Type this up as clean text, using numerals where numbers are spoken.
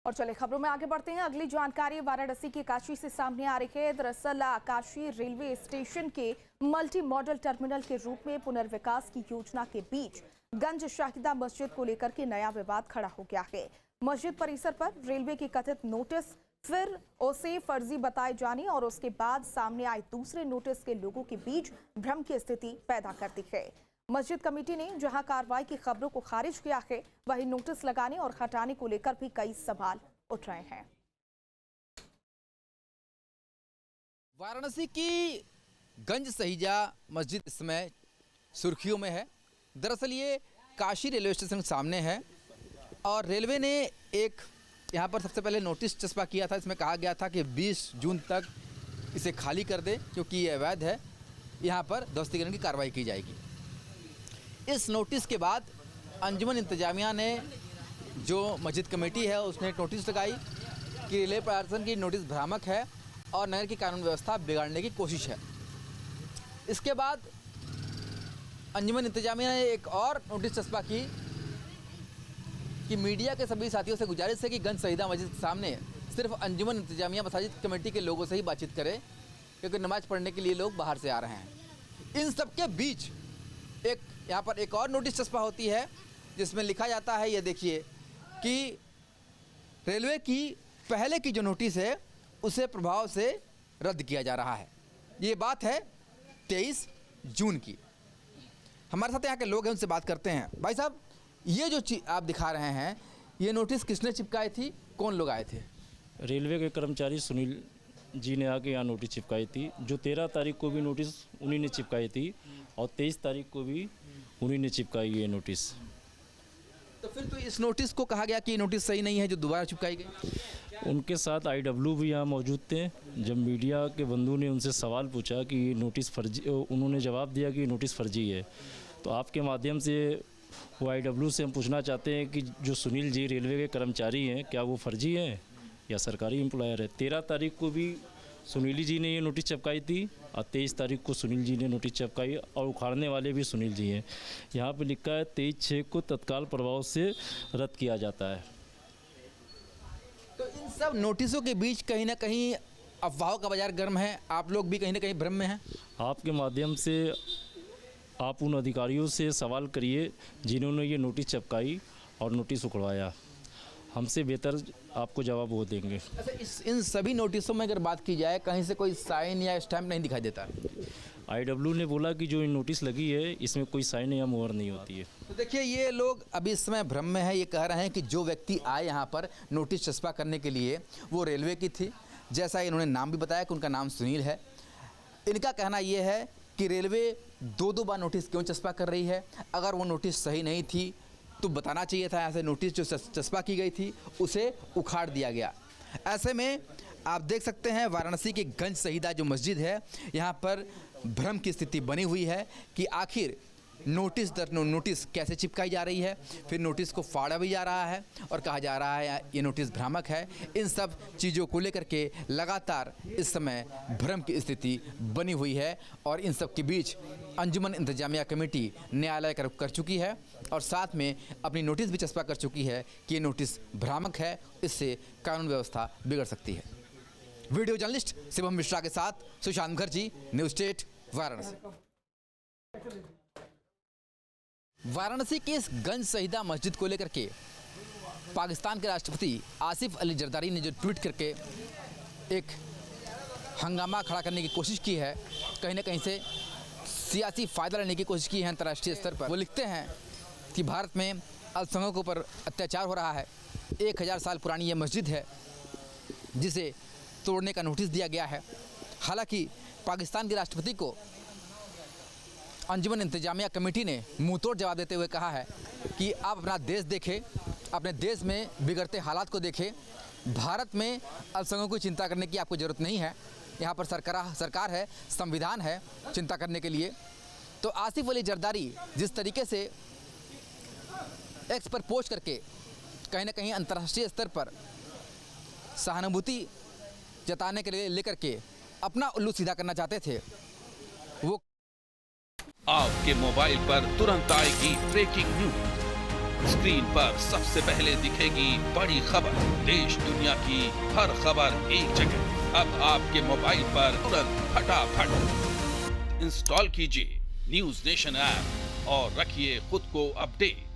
और चले खबरों में आगे बढ़ते हैं। अगली जानकारी वाराणसी की काशी से सामने आ रही है। दरअसल काशी रेलवे स्टेशन के मल्टी मॉडल टर्मिनल के रूप में पुनर्विकास की योजना के बीच गंज शाहिदा मस्जिद को लेकर के नया विवाद खड़ा हो गया है। मस्जिद परिसर पर रेलवे की कथित नोटिस फिर उसे फर्जी बताए जाने और उसके बाद सामने आए दूसरे नोटिस के लोगों के बीच भ्रम की स्थिति पैदा करती है। मस्जिद कमेटी ने जहां कार्रवाई की खबरों को खारिज किया है, वहीं नोटिस लगाने और हटाने को लेकर भी कई सवाल उठ रहे हैं। वाराणसी की गंज शहीदा मस्जिद इस समय सुर्खियों में है। दरअसल ये काशी रेलवे स्टेशन सामने है और रेलवे ने एक यहाँ पर सबसे पहले नोटिस चस्पा किया था। इसमें कहा गया था कि 20 जून तक इसे खाली कर दे क्योंकि ये अवैध है, यहाँ पर ध्वस्तीकरण की कार्रवाई की जाएगी। इस नोटिस के बाद अंजुमन इंतजामिया ने जो मस्जिद कमेटी है उसने एक नोटिस लगाई कि रेलवे प्रशासन की नोटिस भ्रामक है और नगर की कानून व्यवस्था बिगाड़ने की कोशिश है। इसके बाद अंजुमन इंतजामिया ने एक और नोटिस चस्पा की कि मीडिया के सभी साथियों से गुजारिश है कि गंज शहीदा मस्जिद के सामने सिर्फ अंजुमन इंतजामिया मसाजिद कमेटी के लोगों से ही बातचीत करें क्योंकि नमाज पढ़ने के लिए लोग बाहर से आ रहे हैं। इन सब के बीच एक यहाँ पर एक और नोटिस चस्पा होती है जिसमें लिखा जाता है, ये देखिए, कि रेलवे की पहले की जो नोटिस है उसे प्रभाव से रद्द किया जा रहा है। ये बात है 23 जून की। हमारे साथ यहाँ के लोग हैं, उनसे बात करते हैं। भाई साहब, ये जो चीज़ आप दिखा रहे हैं, ये नोटिस किसने चिपकाई थी, कौन लोग आए थे? रेलवे के कर्मचारी सुनील जी ने आके यहाँ नोटिस चिपकाई थी। जो 13 तारीख को भी नोटिस उन्हीं ने चिपकाई थी और 23 तारीख को भी उन्हीं ने चिपकाई ये नोटिस। तो फिर तो इस नोटिस को कहा गया कि नोटिस सही नहीं है जो दोबारा चिपकाई गई। उनके साथ IW भी यहाँ मौजूद थे। जब मीडिया के बंधु ने उनसे सवाल पूछा कि ये नोटिस फर्जी, उन्होंने जवाब दिया कि नोटिस फर्जी है। तो आपके माध्यम से वो IW से हम पूछना चाहते हैं कि जो सुनील जी रेलवे के कर्मचारी हैं, क्या वो फर्जी हैं या सरकारी एम्प्लॉयर है? 13 तारीख को भी सुनील जी ने ये नोटिस चिपकाई थी और 23 तारीख को सुनील जी ने नोटिस चिपकाई और उखाड़ने वाले भी सुनील जी हैं। यहाँ पे लिखा है 23/6 को तत्काल प्रभाव से रद्द किया जाता है। तो इन सब नोटिसों के बीच कहीं ना कहीं अफवाहों का बाजार गर्म है, आप लोग भी कहीं ना कहीं भ्रम में हैं। आपके माध्यम से आप उन अधिकारियों से सवाल करिए जिन्होंने ये नोटिस चिपकाई और नोटिस उखड़वाया। हमसे बेहतर आपको जवाब वो देंगे। अच्छा, इन सभी नोटिसों में अगर बात की जाए, कहीं से कोई साइन या स्टैम्प नहीं दिखाई देता? IW ने बोला कि जो नोटिस लगी है इसमें कोई साइन या मोहर नहीं होती है। तो देखिए, ये लोग अभी इस समय भ्रम में है। ये कह रहे हैं कि जो व्यक्ति आए यहाँ पर नोटिस चस्पा करने के लिए वो रेलवे की थी, जैसा इन्होंने नाम भी बताया कि उनका नाम सुनील है। इनका कहना ये है कि रेलवे 2-2 बार नोटिस क्यों चस्पा कर रही है। अगर वो नोटिस सही नहीं थी तो बताना चाहिए था। ऐसे नोटिस जो चस्पा की गई थी उसे उखाड़ दिया गया। ऐसे में आप देख सकते हैं वाराणसी की गंज शहीदा जो मस्जिद है, यहाँ पर भ्रम की स्थिति बनी हुई है कि आखिर नोटिस दर नोटिस कैसे चिपकाई जा रही है। फिर नोटिस को फाड़ा भी जा रहा है और कहा जा रहा है ये नोटिस भ्रामक है। इन सब चीज़ों को लेकर के लगातार इस समय भ्रम की स्थिति बनी हुई है और इन सब के बीच अंजुमन इंतजामिया कमेटी न्यायालय कर चुकी है और साथ में अपनी नोटिस भी चस्पा कर चुकी है कि ये नोटिस भ्रामक है, इससे कानून व्यवस्था बिगड़ सकती है। वीडियो जर्नलिस्ट शिवम मिश्रा के साथ सुशांत मुखर्जी, न्यूज़ स्टेट, वाराणसी। वाराणसी की इस गंज शहीदा मस्जिद को लेकर के पाकिस्तान के राष्ट्रपति आसिफ अली जरदारी ने जो ट्वीट करके एक हंगामा खड़ा करने की कोशिश की है, कहीं ना कहीं से सियासी फ़ायदा लेने की कोशिश की है अंतर्राष्ट्रीय स्तर पर। वो लिखते हैं कि भारत में अल्पसंख्यकों के ऊपर अत्याचार हो रहा है। 1000 साल पुरानी ये मस्जिद है जिसे तोड़ने का नोटिस दिया गया है। हालांकि पाकिस्तान के राष्ट्रपति को अंजुमन इंतजामिया कमेटी ने मुंहतोड़ जवाब देते हुए कहा है कि आप अपना देश देखें, अपने देश में बिगड़ते हालात को देखें। भारत में अल्पसंख्यकों की चिंता करने की आपको ज़रूरत नहीं है। यहाँ पर सरकार है, संविधान है चिंता करने के लिए। तो आसिफ अली जरदारी जिस तरीके से एक्स पर पोस्ट करके कहीं ना कहीं अंतर्राष्ट्रीय स्तर पर सहानुभूति जताने के लिए लेकर के अपना उल्लू सीधा करना चाहते थे, वो आपके मोबाइल पर तुरंत आएगी ब्रेकिंग न्यूज। स्क्रीन पर सबसे पहले दिखेगी बड़ी खबर, देश दुनिया की हर खबर एक जगह। अब आपके मोबाइल पर तुरंत फटाफट इंस्टॉल कीजिए न्यूज़ नेशन ऐप और रखिए खुद को अपडेट।